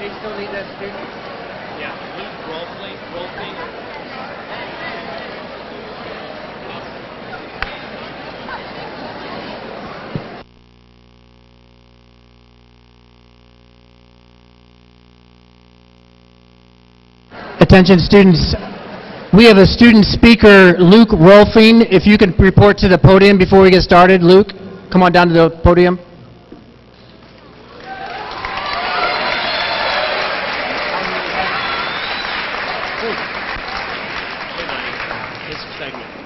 They still need that student? Yeah, Luke, role play. Attention students, we have a student speaker, Luke Rolfing. If you can report to the podium before we get started. Luke, come on down to the podium.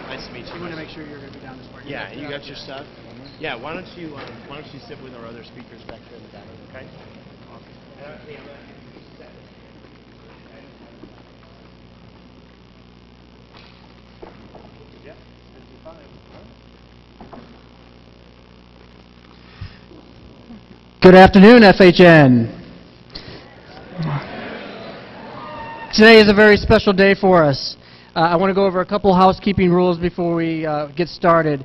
Nice to meet you. You want to make sure you're going to be down this part. Yeah, you got your stuff? Yeah, why don't you sit with our other speakers back here in the back, okay? Awesome. Good afternoon, FHN. Today is a very special day for us. I want to go over a couple housekeeping rules before we get started.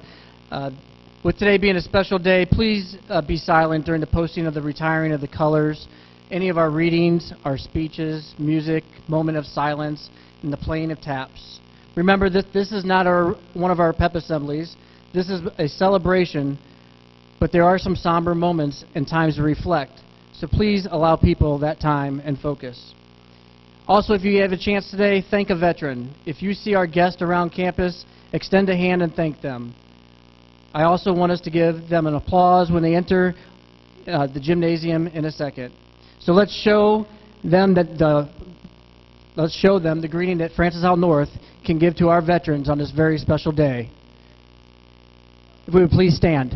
With today being a special day, please be silent during the posting of the retiring of the colors, any of our readings, our speeches, music, moment of silence, and the playing of taps. Remember that this is not one of our pep assemblies. This is a celebration, but there are some somber moments and times to reflect. So please allow people that time and focus. Also, if you have a chance today, thank a veteran. If you see our guests around campus, extend a hand and thank them. I also want us to give them an applause when they enter the gymnasium in a second. So let's show them the greeting that Francis Howell North can give to our veterans on this very special day. If we would please stand.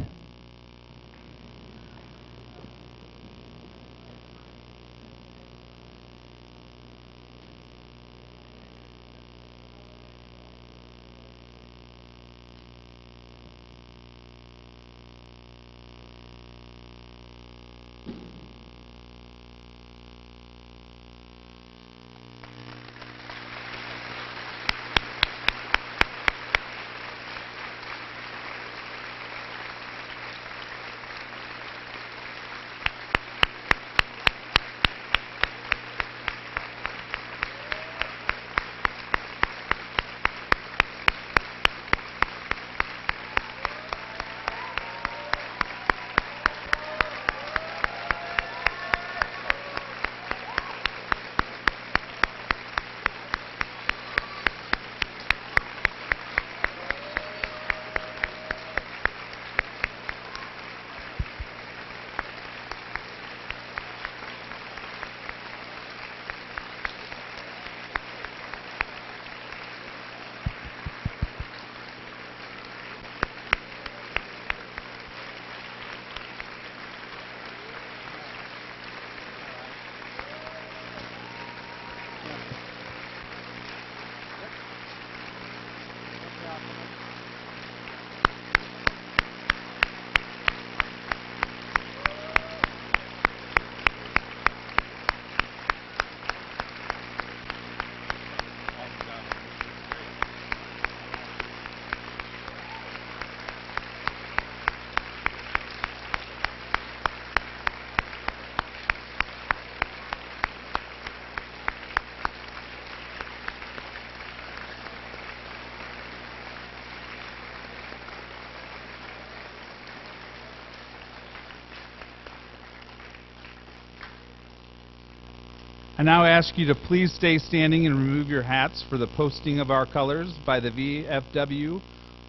I now ask you to please stay standing and remove your hats for the posting of our colors by the VFW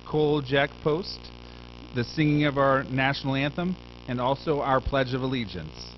Cole Jack Post, the singing of our national anthem, and also our Pledge of Allegiance.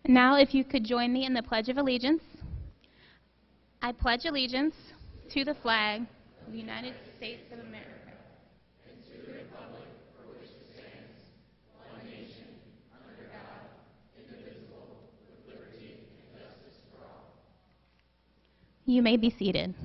Now, if you could join me in the Pledge of Allegiance. I pledge allegiance to the flag of the United States of America. You may be seated.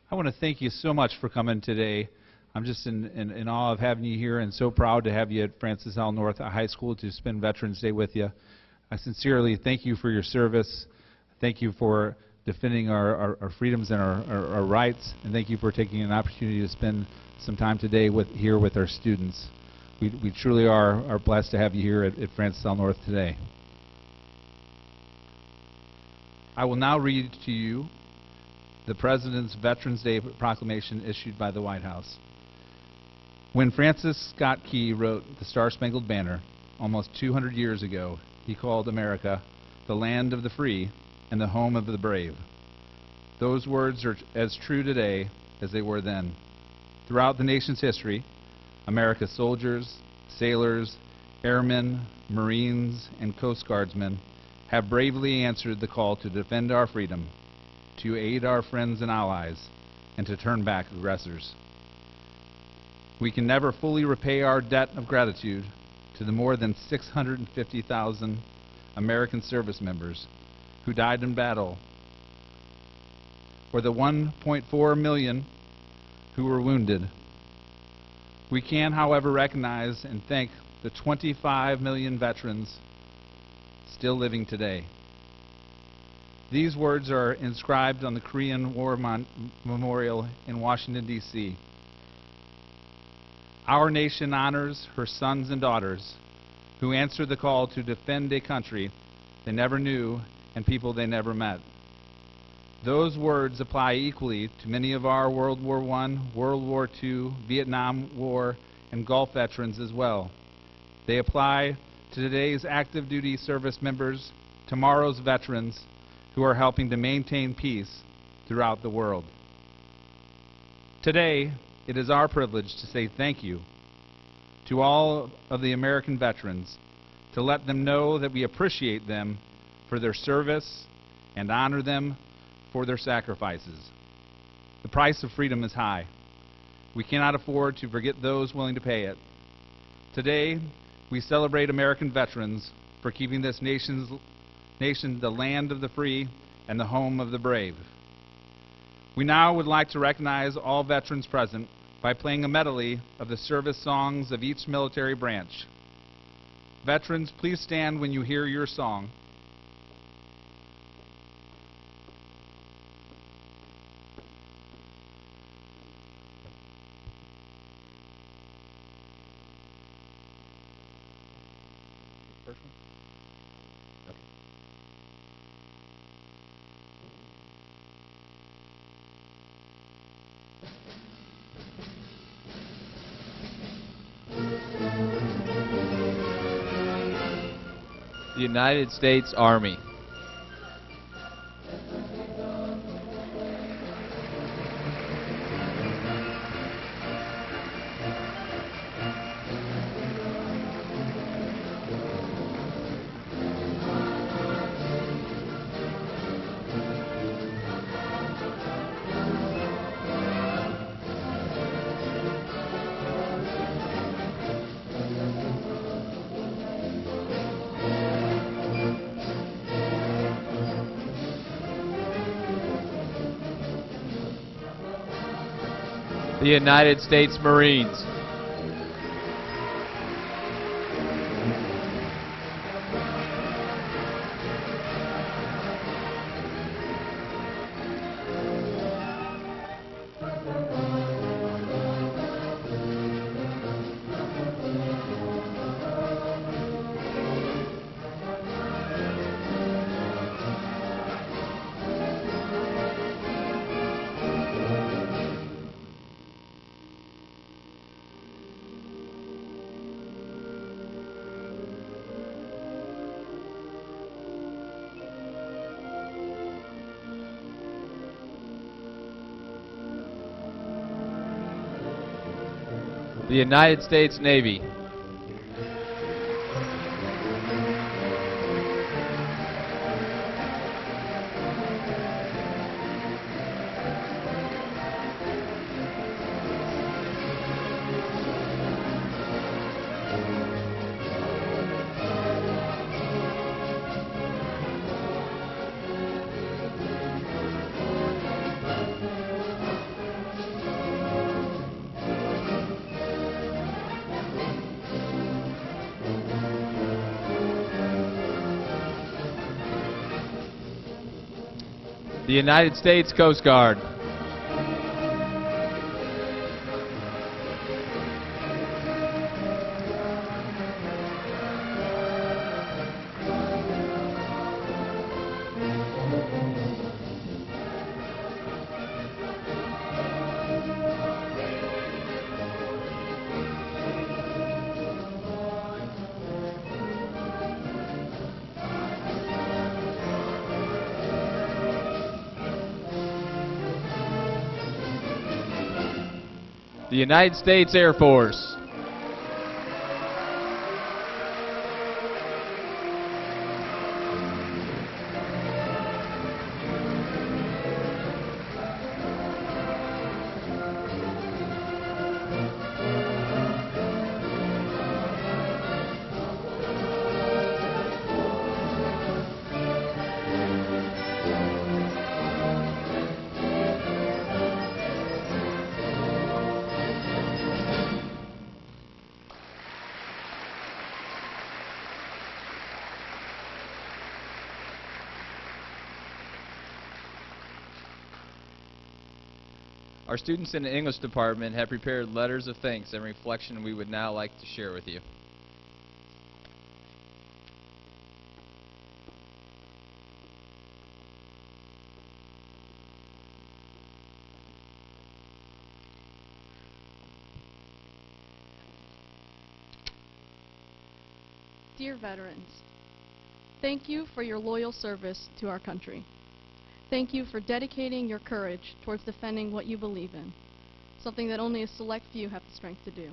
I want to thank you so much for coming today. I'm just in awe of having you here and so proud to have you at Francis L. North High School to spend Veterans Day with you. I sincerely thank you for your service. Thank you for defending our freedoms and our rights, and thank you for taking an opportunity to spend some time today here with our students. We truly are blessed to have you here at Francis L. North today. I will now read to you the President's Veterans Day proclamation issued by the White House. When Francis Scott Key wrote the Star-Spangled Banner almost 200 years ago, he called America the land of the free and the home of the brave. Those words are as true today as they were then. Throughout the nation's history, America's soldiers, sailors, airmen, Marines, and Coast Guardsmen have bravely answered the call to defend our freedom, to aid our friends and allies, and to turn back aggressors. We can never fully repay our debt of gratitude to the more than 650,000 American service members who died in battle, or the 1.4 million who were wounded. We can, however, recognize and thank the 25 million veterans still living today. These words are inscribed on the Korean War Memorial in Washington, D.C. Our nation honors her sons and daughters who answered the call to defend a country they never knew and people they never met. Those words apply equally to many of our World War I, World War II, Vietnam War, and Gulf veterans as well. They apply to today's active duty service members, tomorrow's veterans who are helping to maintain peace throughout the world. Today, it is our privilege to say thank you to all of the American veterans, to let them know that we appreciate them for their service and honor them for their sacrifices. The price of freedom is high. We cannot afford to forget those willing to pay it. Today, we celebrate American veterans for keeping this nation the land of the free and the home of the brave. We now would like to recognize all veterans present by playing a medley of the service songs of each military branch. Veterans, please stand when you hear your song. The United States Army. The United States Marines. The United States Navy. The United States Coast Guard. The United States Air Force. Our students in the English department have prepared letters of thanks and reflection we would now like to share with you. Dear veterans, thank you for your loyal service to our country. Thank you for dedicating your courage towards defending what you believe in, something that only a select few have the strength to do.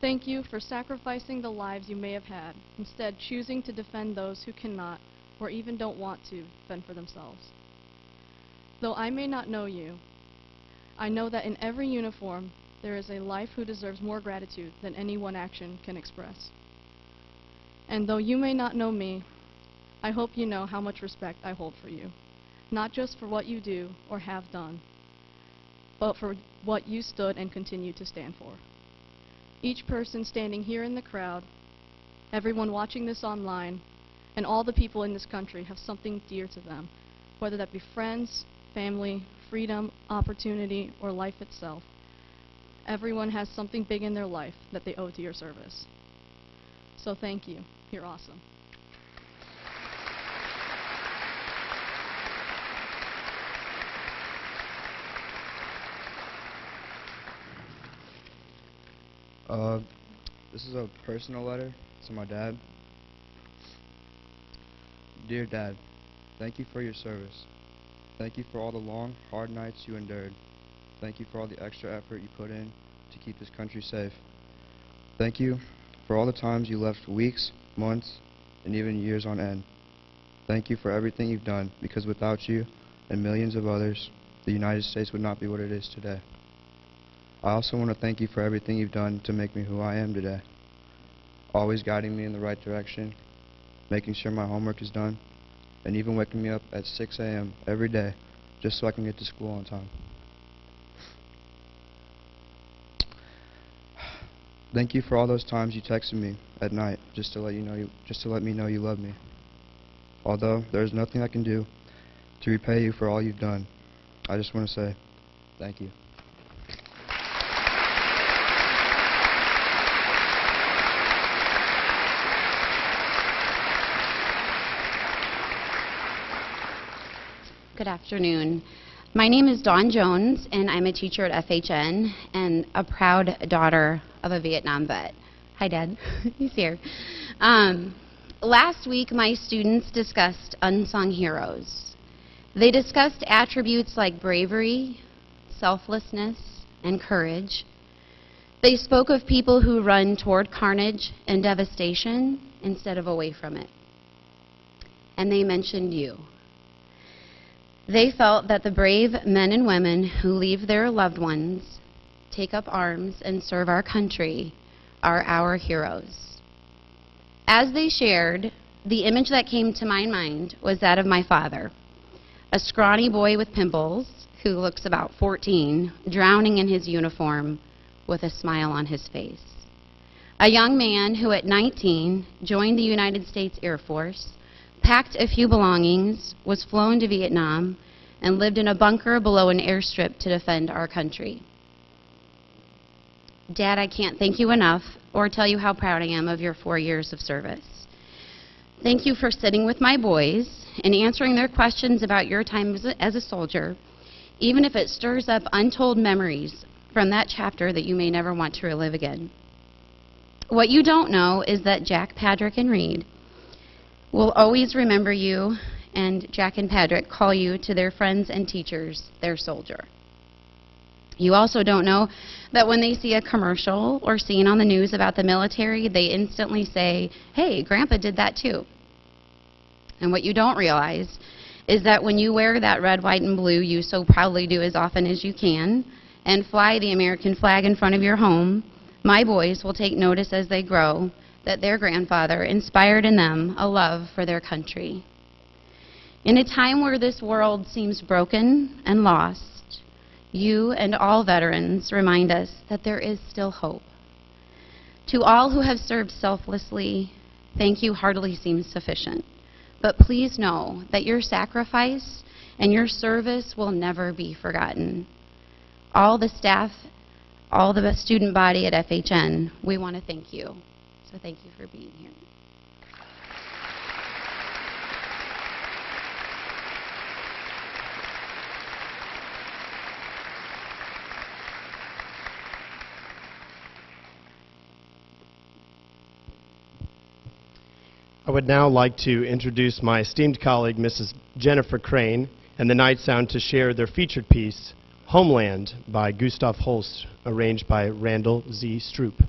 Thank you for sacrificing the lives you may have had, instead choosing to defend those who cannot or even don't want to fend for themselves. Though I may not know you, I know that in every uniform there is a life who deserves more gratitude than any one action can express. And though you may not know me, I hope you know how much respect I hold for you. Not just for what you do or have done, but for what you stood and continue to stand for. Each person standing here in the crowd, everyone watching this online, and all the people in this country have something dear to them, whether that be friends, family, freedom, opportunity, or life itself. Everyone has something big in their life that they owe to your service. So thank you. You're awesome. This is a personal letter to my dad. Dear Dad, thank you for your service. Thank you for all the long, hard nights you endured. Thank you for all the extra effort you put in to keep this country safe. Thank you for all the times you left weeks, months, and even years on end. Thank you for everything you've done, because without you and millions of others, the United States would not be what it is today. I also want to thank you for everything you've done to make me who I am today. Always guiding me in the right direction, making sure my homework is done, and even waking me up at 6 a.m. every day just so I can get to school on time. Thank you for all those times you texted me at night just to let me know you love me. Although there is nothing I can do to repay you for all you've done, I just want to say thank you. Good afternoon. My name is Dawn Jones, and I'm a teacher at FHN and a proud daughter of a Vietnam vet. Hi, Dad. He's here. Last week, my students discussed unsung heroes. They discussed attributes like bravery, selflessness, and courage. They spoke of people who run toward carnage and devastation instead of away from it. And they mentioned you. They felt that the brave men and women who leave their loved ones, take up arms, and serve our country are our heroes. As they shared, the image that came to my mind was that of my father, a scrawny boy with pimples who looks about 14, drowning in his uniform with a smile on his face. A young man who at 19 joined the United States Air Force, packed a few belongings, was flown to Vietnam, and lived in a bunker below an airstrip to defend our country. Dad, I can't thank you enough or tell you how proud I am of your 4 years of service. Thank you for sitting with my boys and answering their questions about your time as a soldier, even if it stirs up untold memories from that chapter that you may never want to relive again. What you don't know is that Jack, Patrick, and Reed will always remember you, and Jack and Patrick call you to their friends and teachers their soldier. You also don't know that when they see a commercial or scene on the news about the military, they instantly say, "Hey, Grandpa did that too." And what you don't realize is that when you wear that red, white, and blue you so proudly do as often as you can, and fly the American flag in front of your home, my boys will take notice as they grow that their grandfather inspired in them a love for their country. In a time where this world seems broken and lost, you and all veterans remind us that there is still hope. To all who have served selflessly, thank you hardly seems sufficient. But please know that your sacrifice and your service will never be forgotten. All the staff, all the student body at FHN, we want to thank you. So thank you for being here. I would now like to introduce my esteemed colleague, Mrs. Jennifer Crane, and the Knightsound to share their featured piece, Homeland, by Gustav Holst, arranged by Randall Z. Stroop.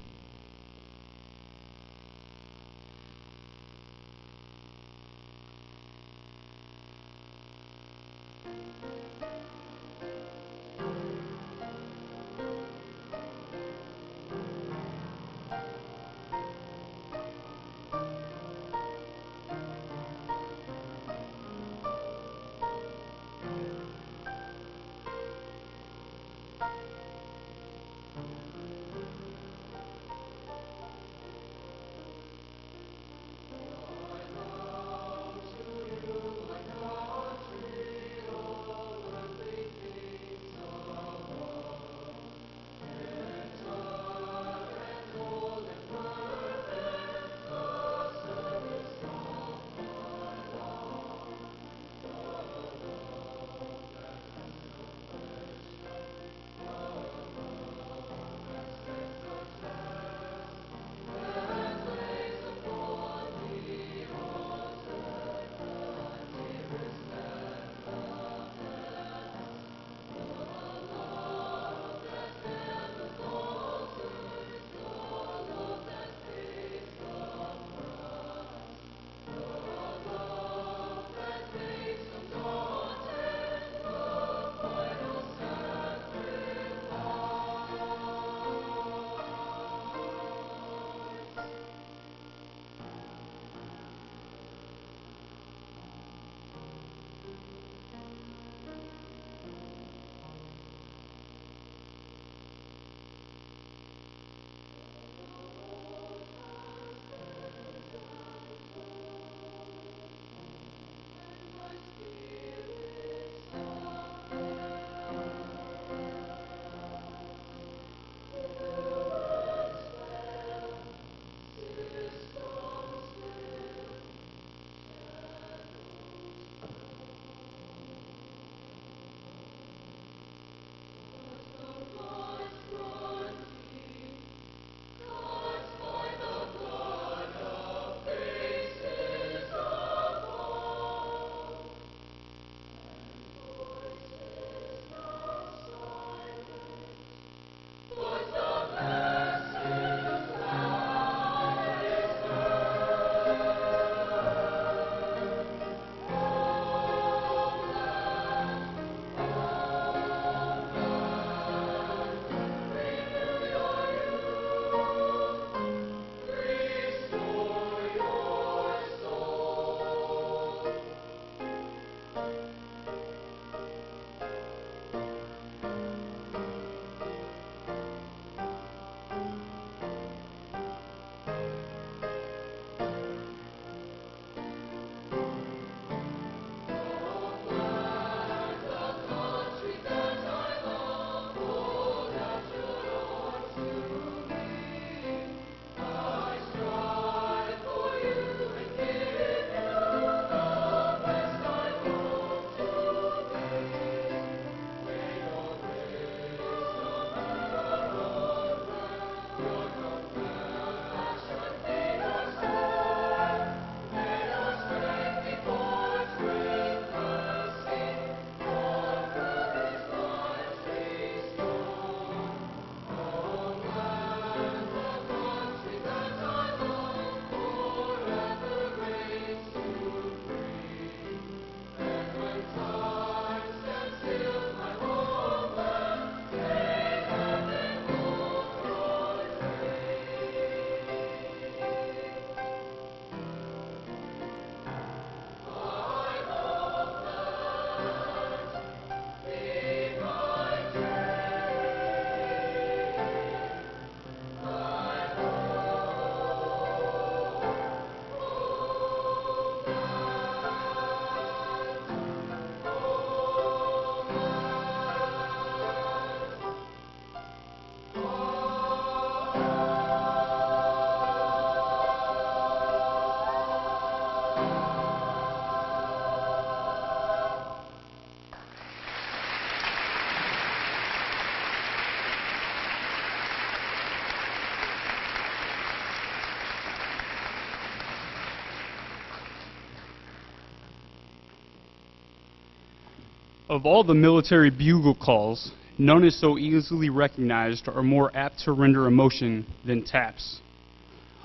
Of all the military bugle calls, none is so easily recognized or more apt to render emotion than taps.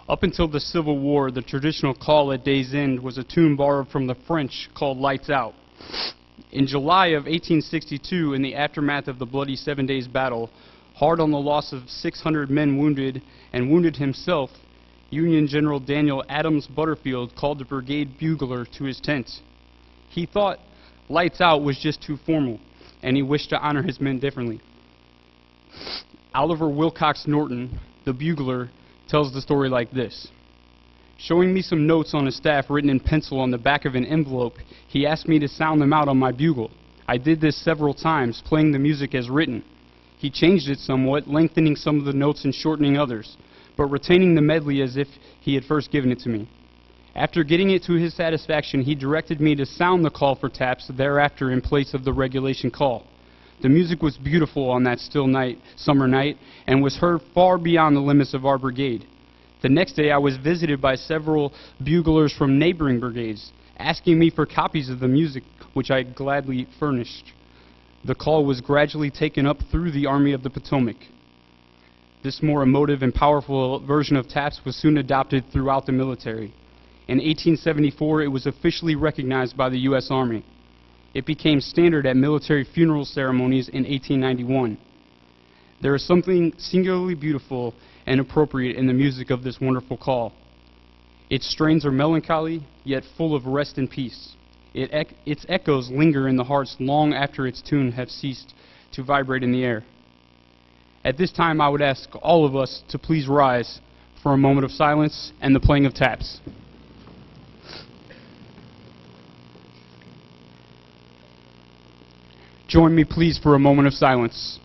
Up until the Civil War, the traditional call at day's end was a tune borrowed from the French called Lights Out. In July of 1862, in the aftermath of the bloody 7 Days Battle, hard on the loss of 600 men wounded and wounded himself, Union General Daniel Adams Butterfield called the brigade bugler to his tent. He thought Lights Out was just too formal, and he wished to honor his men differently. Oliver Wilcox Norton, the bugler, tells the story like this. Showing me some notes on his staff written in pencil on the back of an envelope, he asked me to sound them out on my bugle. I did this several times, playing the music as written. He changed it somewhat, lengthening some of the notes and shortening others, but retaining the medley as if he had first given it to me. After getting it to his satisfaction, he directed me to sound the call for taps thereafter in place of the regulation call. The music was beautiful on that still summer night, and was heard far beyond the limits of our brigade. The next day I was visited by several buglers from neighboring brigades, asking me for copies of the music, which I gladly furnished. The call was gradually taken up through the Army of the Potomac. This more emotive and powerful version of taps was soon adopted throughout the military. In 1874, it was officially recognized by the U.S. Army. It became standard at military funeral ceremonies in 1891. There is something singularly beautiful and appropriate in the music of this wonderful call. Its strains are melancholy, yet full of rest and peace. Its echoes linger in the hearts long after its tune have ceased to vibrate in the air. At this time, I would ask all of us to please rise for a moment of silence and the playing of taps. Join me, please, for a moment of silence.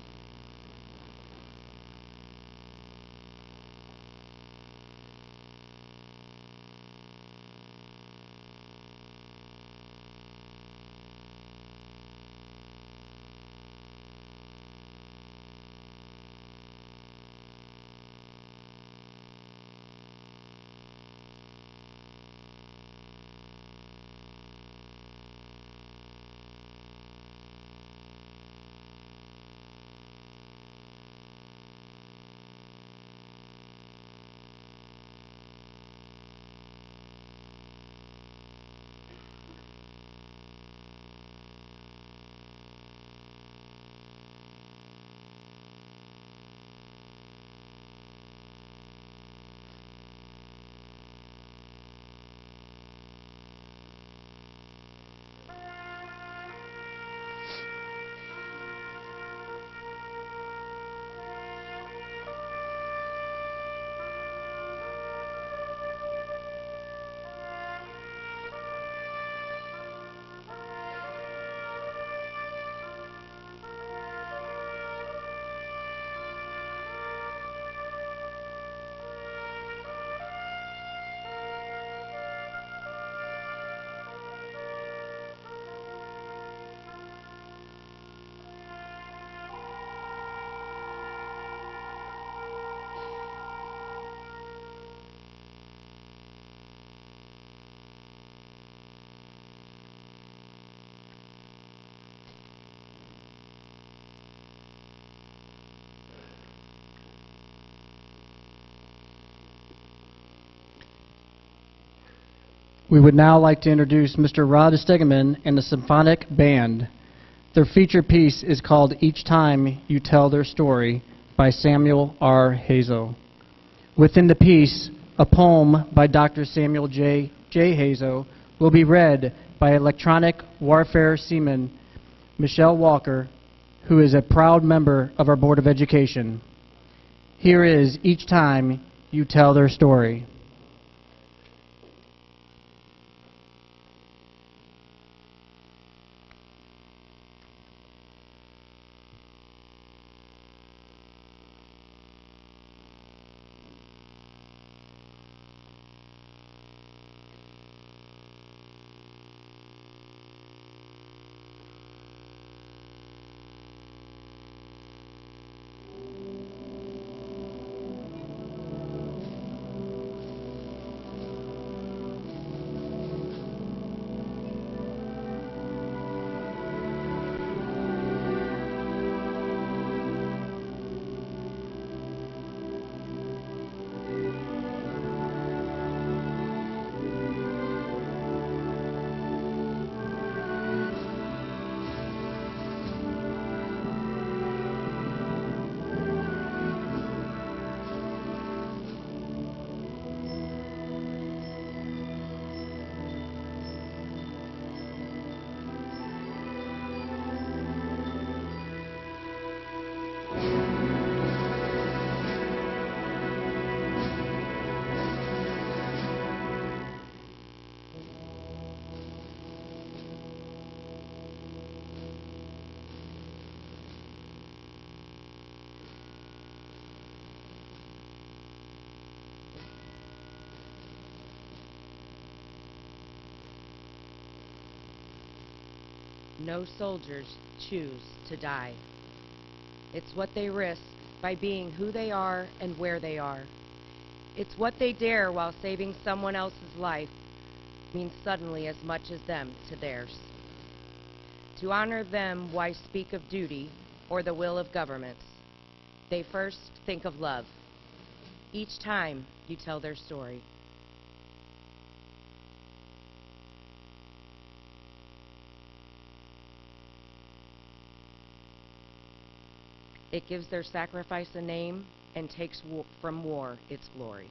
We would now like to introduce Mr. Rod Stegeman and the Symphonic Band. Their feature piece is called Each Time You Tell Their Story by Samuel R. Hazo. Within the piece, a poem by Dr. Samuel J. Hazo will be read by electronic warfare seaman Michelle Walker, who is a proud member of our Board of Education. Here is Each Time You Tell Their Story. no soldiers choose to die. It's what they risk by being who they are and where they are. It's what they dare while saving someone else's life means suddenly as much as them to theirs. To honor them, why speak of duty or the will of governments? They first think of love each time you tell their story. It gives their sacrifice a name and takes from war its glory.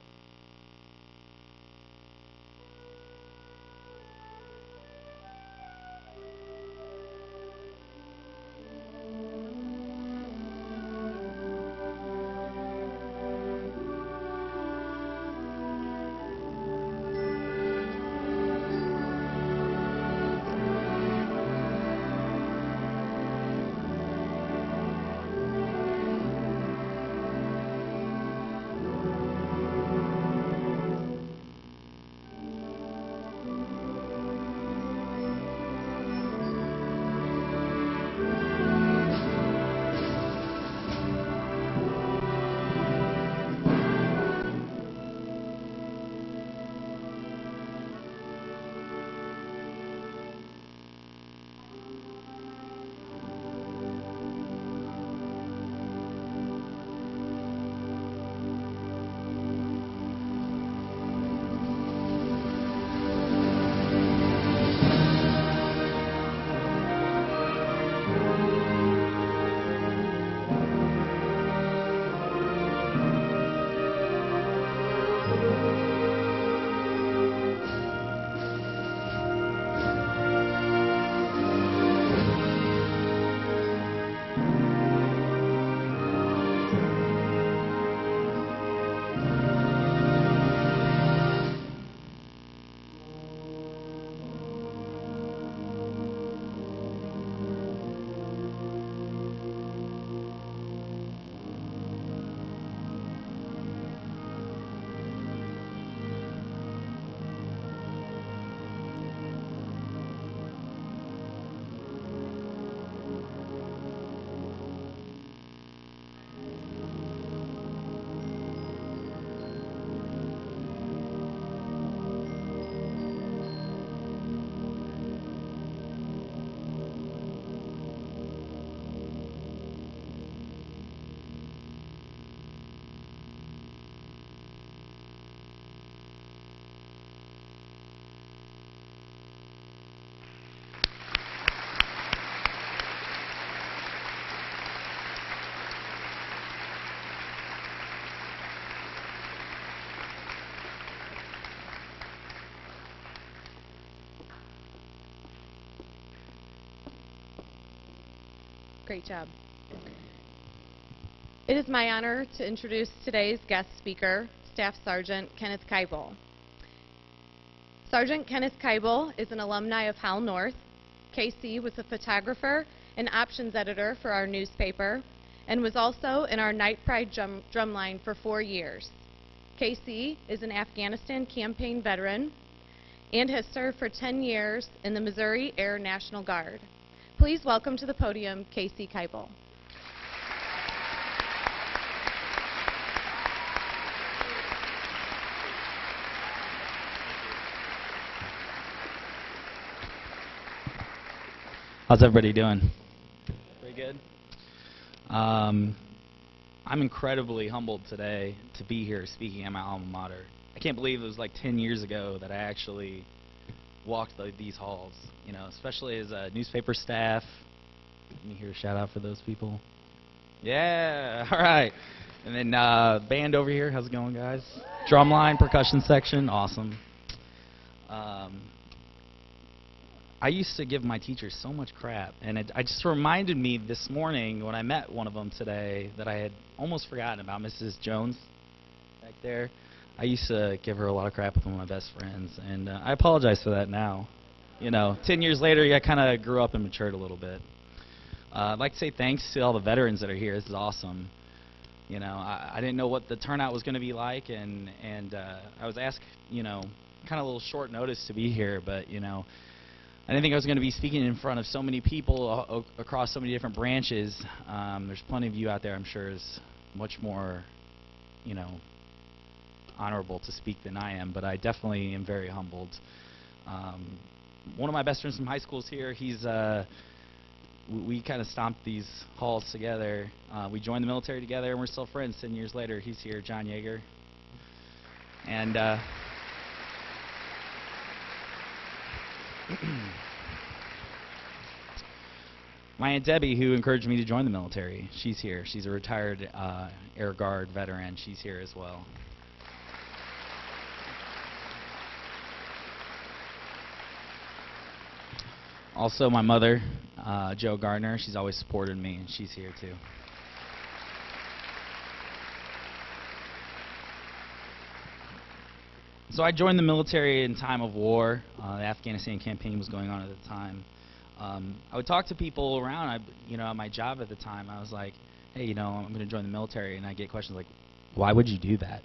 Great job. It is my honor to introduce today's guest speaker, Staff Sergeant Kenneth Keibel. Sergeant Kenneth Keibel is an alumni of Howell North. KC was a photographer and options editor for our newspaper and was also in our Night Pride drumline for 4 years. KC is an Afghanistan campaign veteran and has served for 10 years in the Missouri Air National Guard. Please welcome to the podium, KC Keibel. How's everybody doing? Pretty good? I'm incredibly humbled today to be here speaking at my alma mater. I can't believe it was like 10 years ago that I actually walked these halls, you know, especially as a newspaper staff. Let me hear a shout out for those people. Yeah, all right. And then band over here, how's it going, guys? Drumline, percussion section, awesome. I used to give my teachers so much crap, and it just reminded me this morning when I met one of them today that I had almost forgotten about Mrs. Jones back there. I used to give her a lot of crap with one of my best friends, and I apologize for that now. You know, 10 years later, I kind of grew up and matured a little bit. I'd like to say thanks to all the veterans that are here. This is awesome. You know, I didn't know what the turnout was going to be like, and I was asked, you know, kind of a little short notice to be here, but, you know, I didn't think I was going to be speaking in front of so many people across so many different branches. There's plenty of you out there, I'm sure, is much more, you know, honorable to speak than I am, but I definitely am very humbled. One of my best friends from high school is here. He's we kind of stomped these halls together. We joined the military together, and we're still friends 10 years later. He's here, John Yeager. And my Aunt Debbie, who encouraged me to join the military, she's here. She's a retired Air Guard veteran. She's here as well. Also, my mother, Jo Gardner, she's always supported me, and she's here too. So I joined the military in time of war. The Afghanistan campaign was going on at the time. I would talk to people around, you know, at my job at the time. I was like, hey, you know, I'm going to join the military, and I get questions like, why would you do that?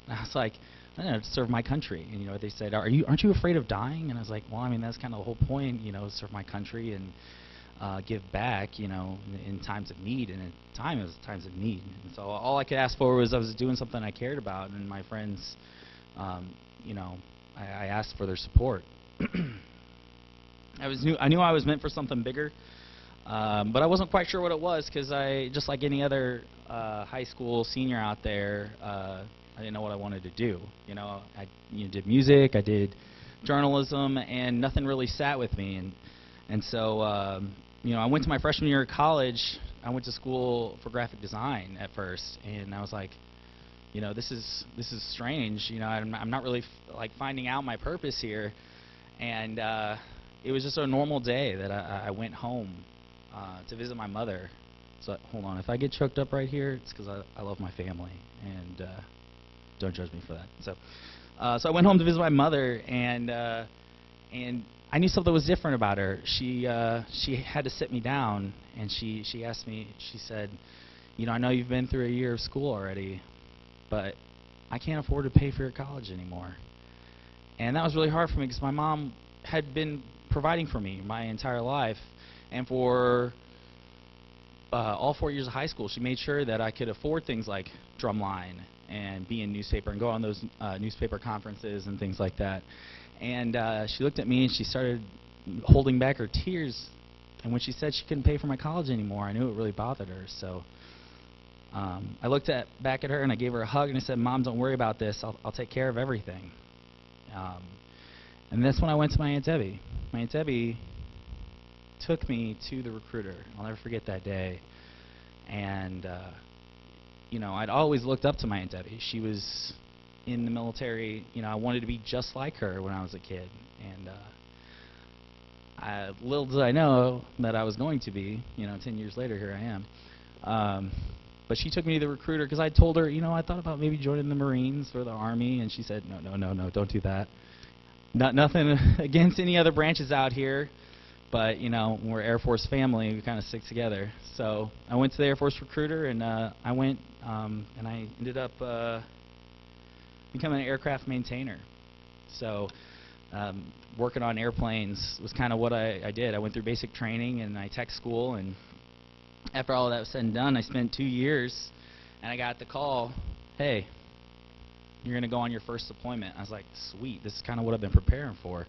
And I was like, I don't know, to serve my country. And, you know, they said, aren't you afraid of dying? And I was like, well, I mean, that's kind of the whole point, you know, serve my country and give back, you know, in times of need. And at times of need. And so all I could ask for was I was doing something I cared about, and my friends, you know, I asked for their support. I knew I was meant for something bigger, but I wasn't quite sure what it was, because just like any other high school senior out there, I didn't know what I wanted to do. You know, I did music, I did journalism, and nothing really sat with me. And so, you know, I went to my freshman year of college. I went to school for graphic design at first, and I was like, you know, this is strange. You know, I'm not really like finding out my purpose here. And it was just a normal day that I went home to visit my mother. So hold on, if I get choked up right here, it's because I love my family, and don't judge me for that. So I went home to visit my mother, and I knew something was different about her. She had to sit me down, and she asked me. She said, you know, I know you've been through a year of school already, but I can't afford to pay for your college anymore. And that was really hard for me, because my mom had been providing for me my entire life, and for all 4 years of high school, she made sure that I could afford things like drumline and be in newspaper and go on those newspaper conferences and things like that. And she looked at me and she started holding back her tears. And when she said she couldn't pay for my college anymore, I knew it really bothered her. So I looked back at her and I gave her a hug and I said, Mom, don't worry about this. I'll take care of everything. And that's when I went to my Aunt Debbie. My Aunt Debbie took me to the recruiter. I'll never forget that day. And you know, I'd always looked up to my Aunt Debbie. She was in the military. You know, I wanted to be just like her when I was a kid. And little did I know that I was going to be. You know, 10 years later, here I am. But she took me to the recruiter because I told her, you know, I thought about maybe joining the Marines or the Army. And she said, no, don't do that. Nothing against any other branches out here. But, you know, we're Air Force family. We kind of stick together. So I went to the Air Force recruiter, and I went, and I ended up becoming an aircraft maintainer. So working on airplanes was kind of what I did. I went through basic training, and I tech school. And after all that was said and done, I spent 2 years, and I got the call, hey, you're going to go on your first deployment. I was like, sweet, this is kind of what I've been preparing for.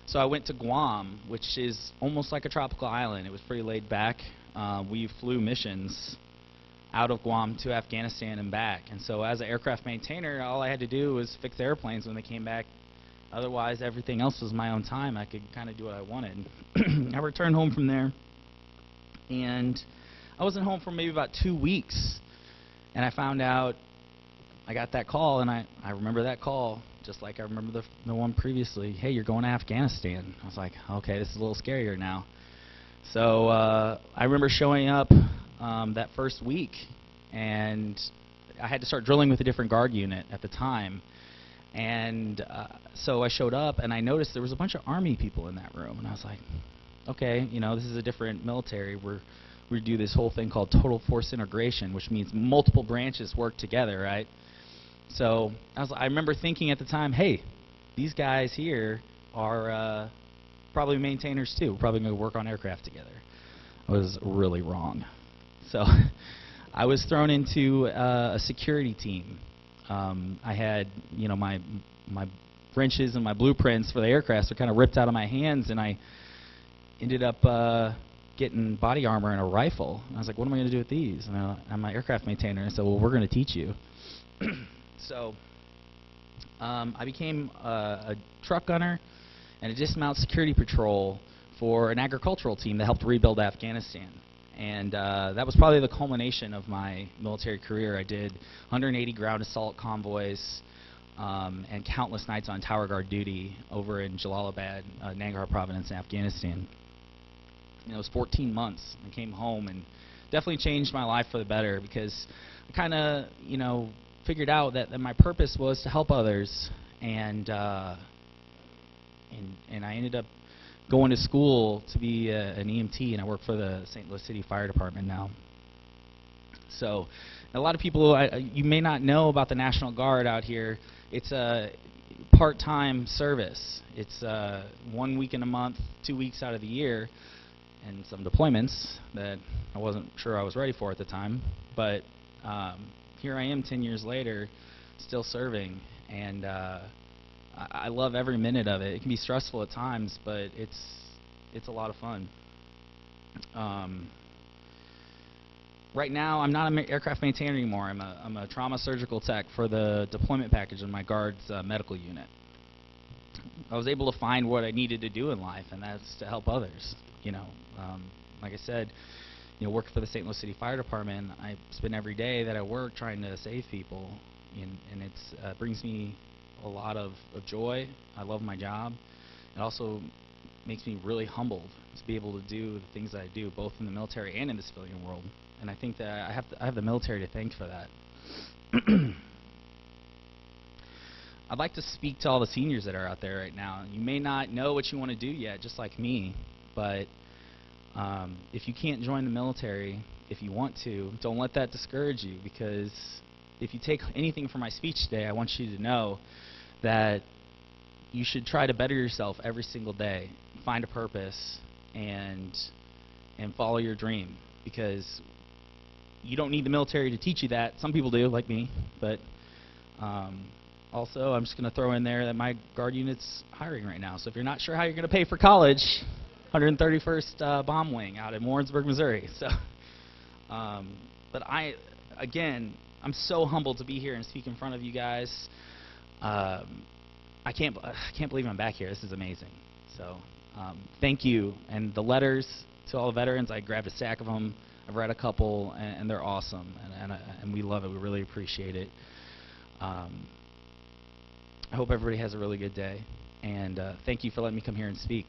So I went to Guam, which is almost like a tropical island. It was pretty laid back. We flew missions out of Guam to Afghanistan and back. And so as an aircraft maintainer, all I had to do was fix airplanes when they came back. Otherwise, everything else was my own time. I could kind of do what I wanted. I returned home from there, and I wasn't home for maybe about 2 weeks. And I found out I got that call, and I remember that call just like I remember the one previously. Hey, you're going to Afghanistan. I was like, okay, this is a little scarier now. So I remember showing up that first week, and I had to start drilling with a different guard unit at the time. And so I showed up, and I noticed there was a bunch of Army people in that room. And I was like, okay, you know, this is a different military. We do this whole thing called total force integration, which means multiple branches work together, right? So I remember thinking at the time, hey, these guys here are probably maintainers too. We're probably going to work on aircraft together. I was really wrong. So I was thrown into a security team. I had, you know, my wrenches and my blueprints for the aircraft were kind of ripped out of my hands, and I ended up getting body armor and a rifle. And I was like, what am I going to do with these? And I'm my aircraft maintainer. And I said, well, we're going to teach you. So I became a truck gunner and a dismount security patrol for an agricultural team that helped rebuild Afghanistan. And that was probably the culmination of my military career. I did 180 ground assault convoys and countless nights on tower guard duty over in Jalalabad, Nangarhar province in Afghanistan. You know, it was 14 months. I came home and definitely changed my life for the better, because I kind of, you know, figured out that my purpose was to help others, and I ended up going to school to be an EMT, and I work for the St. Louis City Fire Department now. So a lot of people, you may not know about the National Guard out here. It's a part-time service. It's 1 week in a month, 2 weeks out of the year, and some deployments that I wasn't sure I was ready for at the time. But here I am 10 years later, still serving, and I love every minute of it. It can be stressful at times, but it's a lot of fun. Right now, I'm not an aircraft maintainer anymore. I'm a trauma surgical tech for the deployment package in my Guard's medical unit. I was able to find what I needed to do in life, and that's to help others. You know, like I said, you know, work for the St. Louis City Fire Department. I spend every day that I work trying to save people, and it brings me a lot of joy. I love my job. It also makes me really humbled to be able to do the things that I do, both in the military and in the civilian world. And I think that I have the military to thank for that. I'd like to speak to all the seniors that are out there right now. You may not know what you want to do yet, just like me, but if you can't join the military, if you want to, don't let that discourage you, because if you take anything from my speech today, I want you to know that you should try to better yourself every single day, find a purpose, and follow your dream, because you don't need the military to teach you that. Some people do, like me, but also I'm just going to throw in there that my Guard unit's hiring right now. So if you're not sure how you're going to pay for college, 131st Bomb Wing out in Warrensburg, Missouri. So, but again, I'm so humbled to be here and speak in front of you guys. I can't believe I'm back here. This is amazing. So, thank you. And the letters to all the veterans, I grabbed a stack of them. I've read a couple, and they're awesome, and we love it. We really appreciate it. I hope everybody has a really good day, and thank you for letting me come here and speak.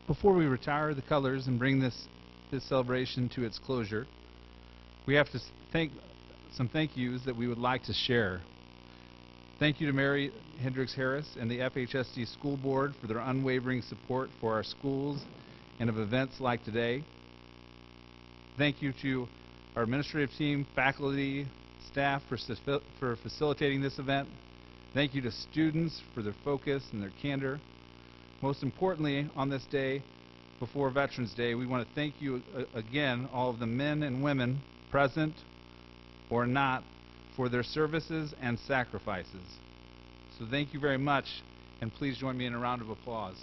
Before we retire the colors and bring this celebration to its closure, we have to some thank yous that we would like to share. Thank you to Mary Hendricks Harris and the FHSD School Board for their unwavering support for our schools and of events like today. Thank you to our administrative team, faculty, staff for facilitating this event. Thank you to students for their focus and their candor. Most importantly, on this day, before Veterans Day, we want to thank you again, all of the men and women present or not, for their services and sacrifices. So thank you very much, and please join me in a round of applause.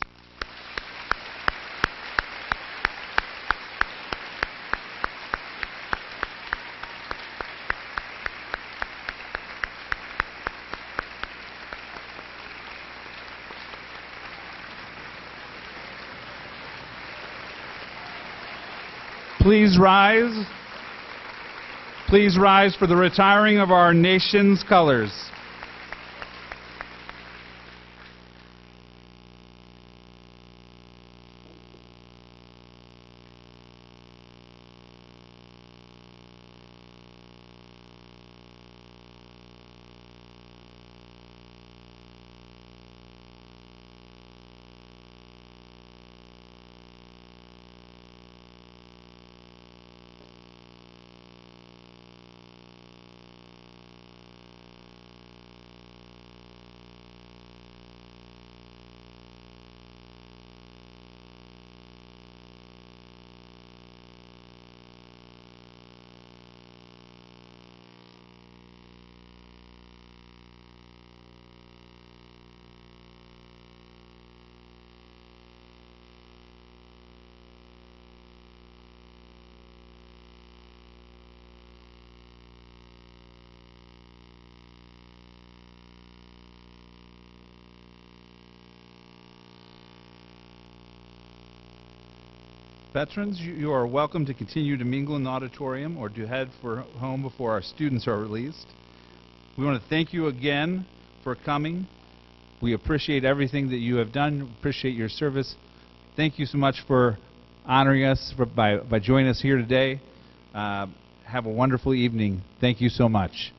Please rise. Please rise for the retiring of our nation's colors. Veterans, you are welcome to continue to mingle in the auditorium or to head for home before our students are released. We want to thank you again for coming. We appreciate everything that you have done, appreciate your service. Thank you so much for honoring us by joining us here today. Have a wonderful evening. Thank you so much.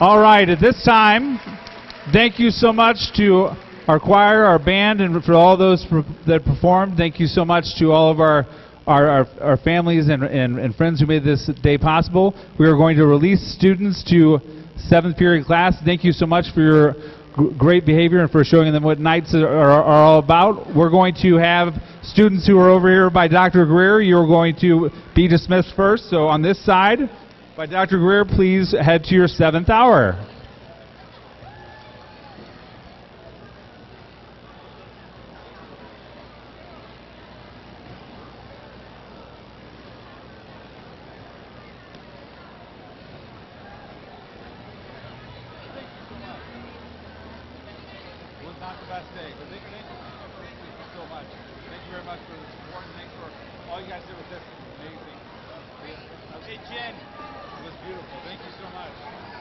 All right, at this time, thank you so much to our choir, our band, and for all those that performed. Thank you so much to all of our families and friends who made this day possible. We are going to release students to 7th period class. Thank you so much for your great behavior and for showing them what nights are all about. We're going to have students who are over here by Dr. Greer. You're going to be dismissed first. So on this side, by Dr. Greer, please head to your 7th hour. Not the best day, but thank you so much. Thank you very much for the support, and thanks for all you guys did with this. Amazing. Hey, Jen, it was beautiful. Thank you so much.